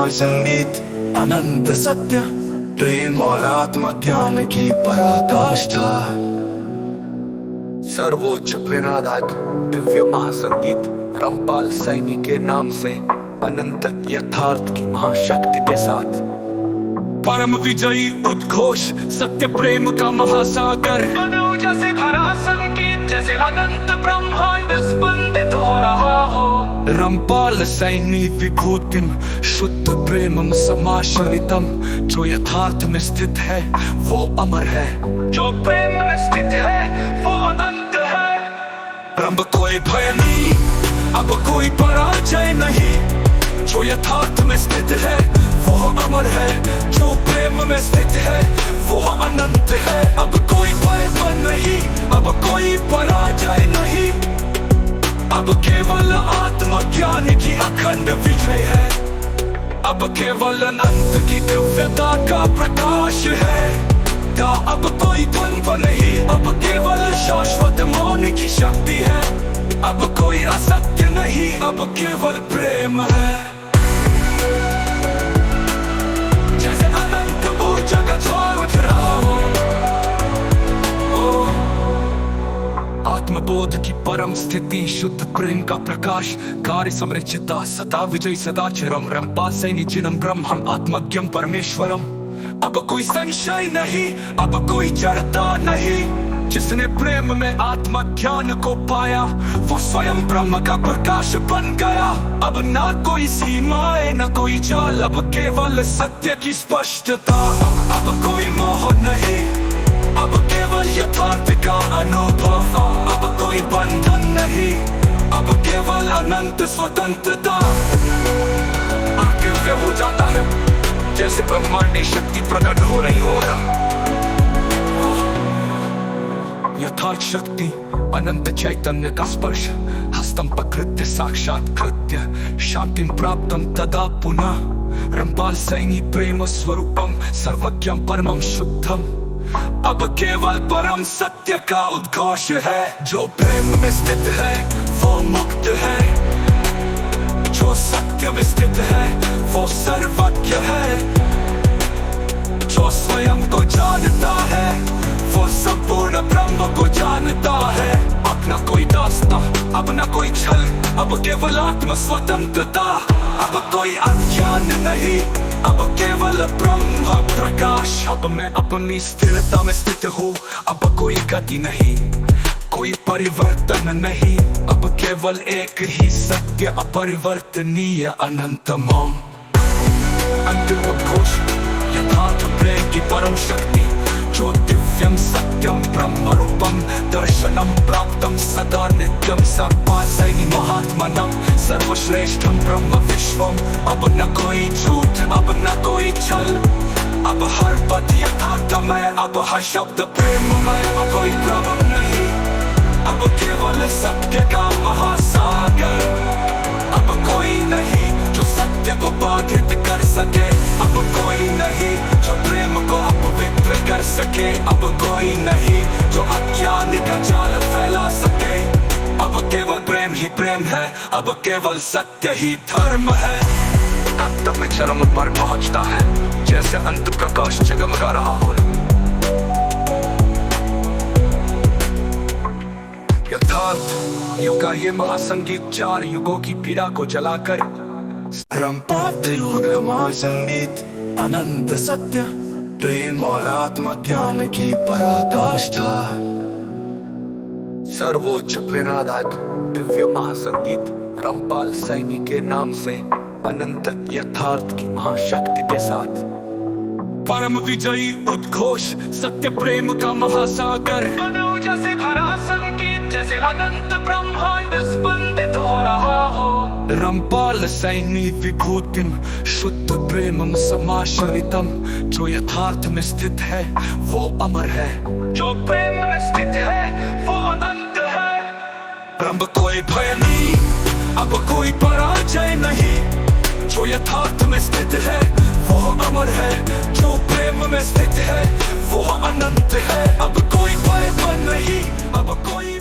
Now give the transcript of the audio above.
संगीत अनंत सत्य प्रेम और आत्मा ज्ञान की पराकाष्ठा। सर्वोच्च प्रेरणादायक दिव्य महासंगीत रामपाल सैनी के नाम से अनंत यथार्थ की महाशक्ति के साथ परम विजयी उद्घोष सत्य प्रेम का महासागर जैसे भरा संगीत जैसे अनंत ब्रह्मांड स्पंदित हो रहा हो। रामपाल सैनी विभूतिम शुद्ध प्रेमम समाश्रितम, जो यथार्थ में स्थित है वो अमर है, जो प्रेम में स्थित है वो अनंत है। ब्रह्म कोई भय नहीं, अब कोई पराजय नहीं, जो यथार्थ में स्थित है वो अमर है, जो प्रेम में स्थित है वो अनंत है। अब कोई भय नहीं, अब कोई पराजय नहीं, अब केवल आत्मा ज्ञान की अखंड विजय है। अब केवल अनंत की दिव्यता का प्रकाश है। अब कोई द्वंद्व नहीं, अब केवल शाश्वत मौन की शक्ति है। अब कोई असत्य नहीं, अब केवल प्रेम है। जैसे अनंत ऊर्जा का ज्वाल उठ रहा हो, आत्मबोध की परम स्थिति, शुद्ध प्रेम का प्रकाश, कार्य समृचिता, सदा विजय सदा चिरम, रामपाल सैनी जिनम ब्रह्मम आत्मज्ञम परमेश्वरम। अब कोई संशय नहीं, अब कोई जड़ता नहीं, जिसने प्रेम में आत्मा ज्ञान को पाया वो स्वयं ब्रह्म का प्रकाश बन गया। अब ना कोई सीमाएं न कोई जाल, अब केवल सत्य की स्पष्टता। अब कोई मोह नहीं, अब केवल यथार्थ का अनुभव। अब कोई बंधन नहीं, अब केवल अनंत स्वतंत्रता। आगे हो जाता है जैसे ब्रह्मांडी शक्ति प्रकट हो रही हो। यथार्थ शक्ति अनंत चैतन्य का स्पर्श, हस्तम प्रकृत्य साक्षात कृत्य शांतिं प्राप्तम तदा पुनः। रामपाल सैनी प्रेम स्वरूपम सर्वज्ञम परमं शुद्धम। अब केवल परम सत्य का उद्घोष है, जो प्रेम में स्थित है वो मुक्त है, जो सत्य में स्थित है वो सर्वज्ञ है, जो स्वयं को जानता है वो संपूर्ण ब्रह्म को जानता है। अब न कोई दास्ता, अब न कोई छल, अब केवल आत्म स्वतंत्रता। अब कोई अज्ञान नहीं, अब केवल ब्रह्म प्रकाश। अब मैं अपनी स्थिरता में स्थित हूँ, अब कोई गति नहीं, कोई परिवर्तन नहीं, अब केवल एक ही सत्य अपरिवर्तनीय अनंत मौन। अंतिम उद्घोष यथार्थ प्रेम की परम शक्ति, जो दिव्यम सत्यम ब्रह्म रूपम दर्शनम प्राप्तम सदा नित्यम। रामपाल सैनी महात्मनम सर्वश्रेष्ठम ब्रह्म विश्वम। अब न कोई झूठ, अब न कोई छल, अब हर पद यथार्थमय, अब हर शब्द प्रेममय। अब कोई भ्रम नहीं, अब केवल सत्य का महासागर। अब कोई नहीं जो सत्य को बाधित कर सके, अब कोई नहीं जो प्रेम को अपवित्र कर सके, अब कोई नहीं जो अज्ञान का जाल फैला सके। अब केवल प्रेम ही प्रेम है, अब केवल सत्य ही धर्म है। तब में चरम पर पहुंचता है जैसे अंत प्रकाश जगमगा रहा हो। यथार्थ युग का ये महासंगीत 4 युगों की पीड़ा को जलाकर। रामपाल संगीत अनंत सत्य प्रेम और आत्मा ज्ञान की पराकाष्ठा। सर्वोच्च प्रेरणादायक दिव्य महासंगीत रामपाल सैनी के नाम से अनंत यथार्थ की महाशक्ति के साथ परम विजयी उद्घोष सत्य प्रेम का महासागर। जैसे भरा संगीत जैसे अनंत ब्रह्मांड स्पंदित हो रहा हो। रामपाल सैनी विभूतिम शुद्ध प्रेमम समाश्रितम, जो यथार्थ में स्थित है वो अमर है, जो प्रेम में स्थित है वो अनंत है। ब्रह्म कोई भय नहीं, अब कोई पराजय नहीं, जो यथार्थ में स्थित है वो अमर है, जो प्रेम में स्थित है वो अनंत है। अब कोई भय नहीं, अब कोई